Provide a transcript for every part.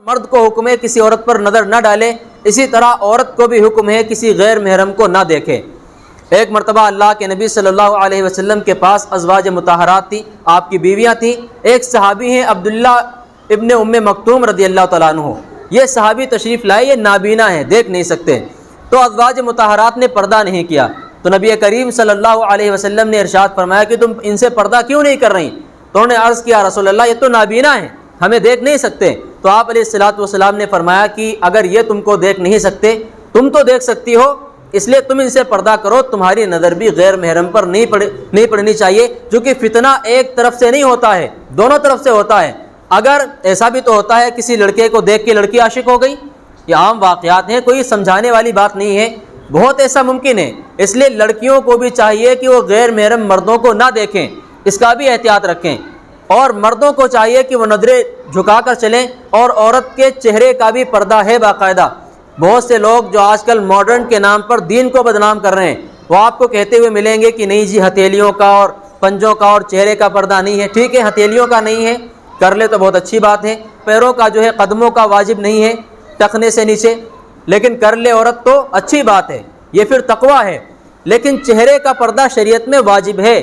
مرد کو حکم ہے کسی عورت پر نظر نہ ڈالے، اسی طرح عورت کو بھی حکم ہے کسی غیر محرم کو نہ دیکھے۔ ایک مرتبہ اللہ کے نبی صلی اللہ علیہ وسلم کے پاس ازواج مطہرات تھیں، آپ کی بیویاں تھیں۔ ایک صحابی ہیں عبداللہ ابن ام مکتوم رضی اللہ تعالیٰ عنہ، یہ صحابی تشریف لائے، یہ نابینا ہیں، دیکھ نہیں سکتے، تو ازواج مطہرات نے پردہ نہیں کیا، تو نبی کریم صلی اللہ علیہ وسلم نے ارشاد فرمایا کہ تم ان سے پردہ کیوں نہیں کر رہی؟ تو انہوں نے عرض کیا رسول اللہ یہ تو نابینا ہیں، ہمیں دیکھ نہیں سکتے۔ تو آپ علیہ الصلوۃ والسلام نے فرمایا کہ اگر یہ تم کو دیکھ نہیں سکتے، تم تو دیکھ سکتی ہو، اس لیے تم ان سے پردہ کرو، تمہاری نظر بھی غیر محرم پر نہیں پڑنی چاہیے، کیونکہ فتنہ ایک طرف سے نہیں ہوتا ہے، دونوں طرف سے ہوتا ہے۔ اگر ایسا بھی تو ہوتا ہے کسی لڑکے کو دیکھ کے لڑکی عاشق ہو گئی، یہ عام واقعات ہیں، کوئی سمجھانے والی بات نہیں ہے، بہت ایسا ممکن ہے۔ اس لیے لڑکیوں کو بھی چاہیے کہ وہ غیر محرم مردوں کو نہ دیکھیں، اس کا بھی احتیاط رکھیں، اور مردوں کو چاہیے کہ وہ نظریں جھکا کر چلیں، اور عورت کے چہرے کا بھی پردہ ہے باقاعدہ۔ بہت سے لوگ جو آج کل ماڈرن کے نام پر دین کو بدنام کر رہے ہیں، وہ آپ کو کہتے ہوئے ملیں گے کہ نہیں جی ہتھیلیوں کا اور پنجوں کا اور چہرے کا پردہ نہیں ہے۔ ٹھیک ہے، ہتھیلیوں کا نہیں ہے، کر لے تو بہت اچھی بات ہے، پیروں کا جو ہے قدموں کا واجب نہیں ہے ٹخنے سے نیچے، لیکن کر لے عورت تو اچھی بات ہے، یہ پھر تقویٰ ہے۔ لیکن چہرے کا پردہ شریعت میں واجب ہے،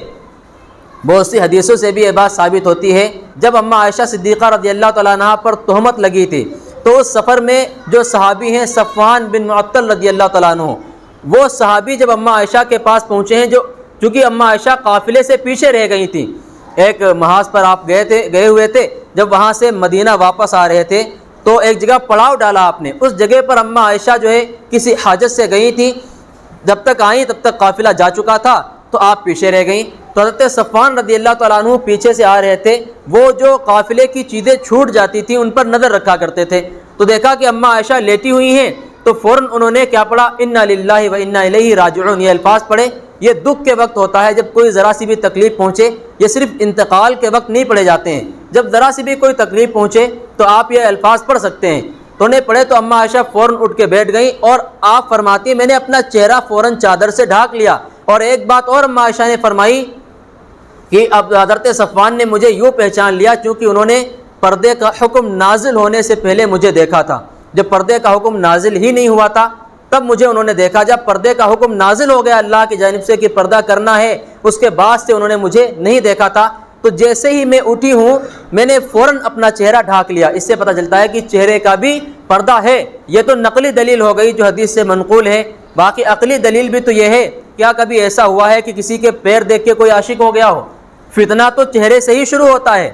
بہت سی حدیثوں سے بھی یہ بات ثابت ہوتی ہے۔ جب اماں عائشہ صدیقہ رضی اللہ تعالیٰ عنہ پر تہمت لگی تھی، تو اس سفر میں جو صحابی ہیں صفوان بن معطل رضی اللہ تعالیٰ عنہ، وہ صحابی جب اماں عائشہ کے پاس پہنچے ہیں، چونکہ اماں عائشہ قافلے سے پیچھے رہ گئی تھیں، ایک محاذ پر آپ گئے ہوئے تھے، جب وہاں سے مدینہ واپس آ رہے تھے تو ایک جگہ پڑاؤ ڈالا آپ نے، اس جگہ پر اماں عائشہ جو ہے کسی حاجت سے گئی تھیں، جب تک آئیں تب تک قافلہ جا چکا تھا، تو آپ پیچھے رہ گئیں۔ تو حضرت صفوان رضی اللہ تعالیٰ عنہ پیچھے سے آ رہے تھے، وہ جو قافلے کی چیزیں چھوٹ جاتی تھیں ان پر نظر رکھا کرتے تھے، تو دیکھا کہ اماں عائشہ لیٹی ہوئی ہیں، تو فوراً انہوں نے کیا پڑھا، انا للہ و انا الیہ راجعون، یہ الفاظ پڑھے۔ یہ دکھ کے وقت ہوتا ہے جب کوئی ذرا سی بھی تکلیف پہنچے، یہ صرف انتقال کے وقت نہیں پڑھے جاتے ہیں، جب ذرا سی بھی کوئی تکلیف پہنچے تو آپ یہ الفاظ پڑھ سکتے ہیں۔ تو انہیں پڑھے تو اماں عائشہ فوراً اٹھ کے بیٹھ گئیں، اور آپ فرماتی ہیں میں نے اپنا چہرہ فوراً چادر سے ڈھانک لیا۔ اور ایک بات اور اماں عائشہ نے فرمائی کہ اب حضرت صفوان نے مجھے یوں پہچان لیا کیونکہ انہوں نے پردے کا حکم نازل ہونے سے پہلے مجھے دیکھا تھا، جب پردے کا حکم نازل ہی نہیں ہوا تھا تب مجھے انہوں نے دیکھا، جب پردے کا حکم نازل ہو گیا اللہ کی جانب سے کہ پردہ کرنا ہے، اس کے بعد سے انہوں نے مجھے نہیں دیکھا تھا۔ تو جیسے ہی میں اٹھی ہوں میں نے فوراً اپنا چہرہ ڈھانک لیا۔ اس سے پتہ چلتا ہے کہ چہرے کا بھی پردہ ہے۔ یہ تو نقلی دلیل ہو گئی جو حدیث سے منقول ہے، باقی عقلی دلیل بھی تو یہ ہے، کیا کبھی ایسا ہوا ہے کہ کسی کے پیر دیکھ کے کوئی عاشق ہو گیا ہو؟ فتنہ تو چہرے سے ہی شروع ہوتا ہے،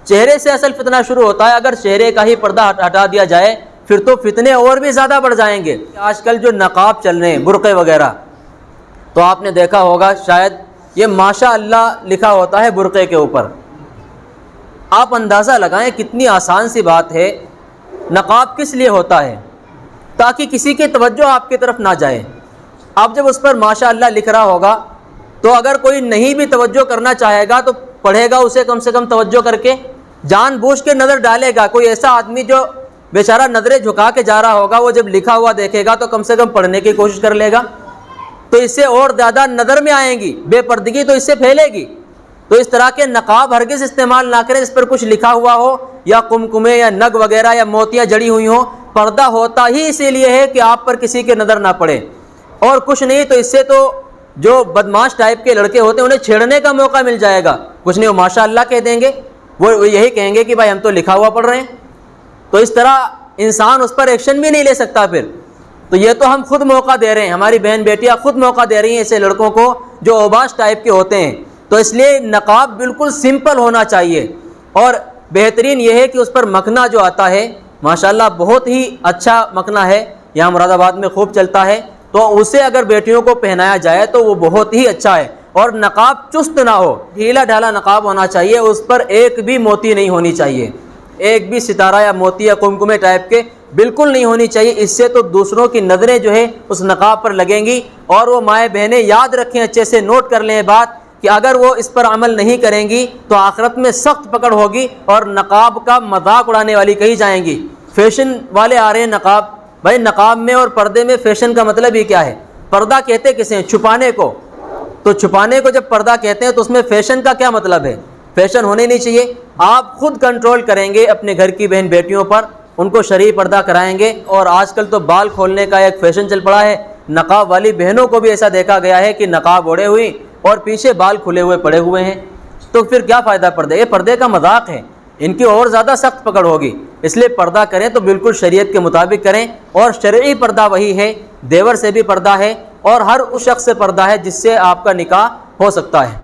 چہرے سے اصل فتنہ شروع ہوتا ہے۔ اگر چہرے کا ہی پردہ ہٹا دیا جائے پھر تو فتنے اور بھی زیادہ بڑھ جائیں گے۔ آج کل جو نقاب چل رہے ہیں، برقعے وغیرہ، تو آپ نے دیکھا ہوگا شاید، یہ ماشاء اللہ لکھا ہوتا ہے برقعے کے اوپر۔ آپ اندازہ لگائیں کتنی آسان سی بات ہے۔ نقاب کس لیے ہوتا ہے؟ تاکہ کسی کی توجہ آپ کی طرف نہ جائے۔ آپ جب اس پر ماشاء اللہ لکھ رہا ہوگا تو اگر کوئی نہیں بھی توجہ کرنا چاہے گا تو پڑھے گا اسے کم سے کم توجہ کر کے، جان بوجھ کے نظر ڈالے گا۔ کوئی ایسا آدمی جو بیچارہ نظریں جھکا کے جا رہا ہوگا، وہ جب لکھا ہوا دیکھے گا تو کم سے کم پڑھنے کی کوشش کر لے گا، تو اس سے اور زیادہ نظر میں آئیں گی، بے پردگی تو اس سے پھیلے گی۔ تو اس طرح کے نقاب ہرگز استعمال نہ کریں اس پر کچھ لکھا ہوا ہو، یا قمقمے یا نگ وغیرہ یا موتیاں جڑی ہوئی ہوں۔ پردہ ہوتا ہی اسی لیے ہے کہ آپ پر کسی کے نظر نہ پڑے، اور کچھ نہیں تو اس سے تو جو بدماش ٹائپ کے لڑکے ہوتے ہیں انہیں چھیڑنے کا موقع مل جائے گا۔ کچھ نہیں، وہ ماشاء اللہ کہہ دیں گے، وہ یہی کہیں گے کہ بھائی ہم تو لکھا ہوا پڑھ رہے ہیں، تو اس طرح انسان اس پر ایکشن بھی نہیں لے سکتا پھر۔ تو یہ تو ہم خود موقع دے رہے ہیں، ہماری بہن بیٹیاں خود موقع دے رہی ہیں ایسے لڑکوں کو جو اوباش ٹائپ کے ہوتے ہیں۔ تو اس لیے نقاب بالکل سمپل ہونا چاہیے، اور بہترین یہ ہے کہ اس پر مکھنا جو آتا ہے ماشاءاللہ بہت ہی اچھا مکھنا ہے، یہاں مراد آباد میں خوب چلتا ہے، تو اسے اگر بیٹیوں کو پہنایا جائے تو وہ بہت ہی اچھا ہے۔ اور نقاب چست نہ ہو، ڈھیلا ڈھالا نقاب ہونا چاہیے، اس پر ایک بھی موتی نہیں ہونی چاہیے، ایک بھی ستارہ یا موتی یا قمقمے ٹائپ کے بالکل نہیں ہونی چاہیے۔ اس سے تو دوسروں کی نظریں جو ہے اس نقاب پر لگیں گی، اور وہ مائیں بہنیں یاد رکھیں، اچھے سے نوٹ کر لیں بات کہ اگر وہ اس پر عمل نہیں کریں گی تو آخرت میں سخت پکڑ ہوگی، اور نقاب کا مذاق اڑانے والی کہی جائیں گی۔ فیشن والے آ رہے ہیں نقاب، بھائی نقاب میں اور پردے میں فیشن کا مطلب ہی کیا ہے؟ پردہ کہتے کسے ہیں؟ چھپانے کو۔ تو چھپانے کو جب پردہ کہتے ہیں تو اس میں فیشن کا کیا مطلب ہے؟ فیشن ہونے نہیں چاہیے۔ آپ خود کنٹرول کریں گے اپنے گھر کی بہن بیٹیوں پر ان کو شرعی پردہ کرائیں گے۔ اور آج کل تو بال کھولنے کا ایک فیشن چل پڑا ہے، نقاب والی بہنوں کو بھی ایسا دیکھا گیا ہے کہ نقاب اوڑھے ہوئی اور پیچھے بال کھلے ہوئے پڑے ہوئے ہیں، تو پھر کیا فائدہ پردے؟ یہ پردے کا مذاق ہے، ان کی اور زیادہ سخت پکڑ ہوگی۔ اس لیے پردہ کریں تو بالکل شریعت کے مطابق کریں، اور شرعی پردہ وہی ہے، دیور سے بھی پردہ ہے اور ہر اس شخص سے پردہ ہے جس سے آپ کا نکاح ہو سکتا ہے۔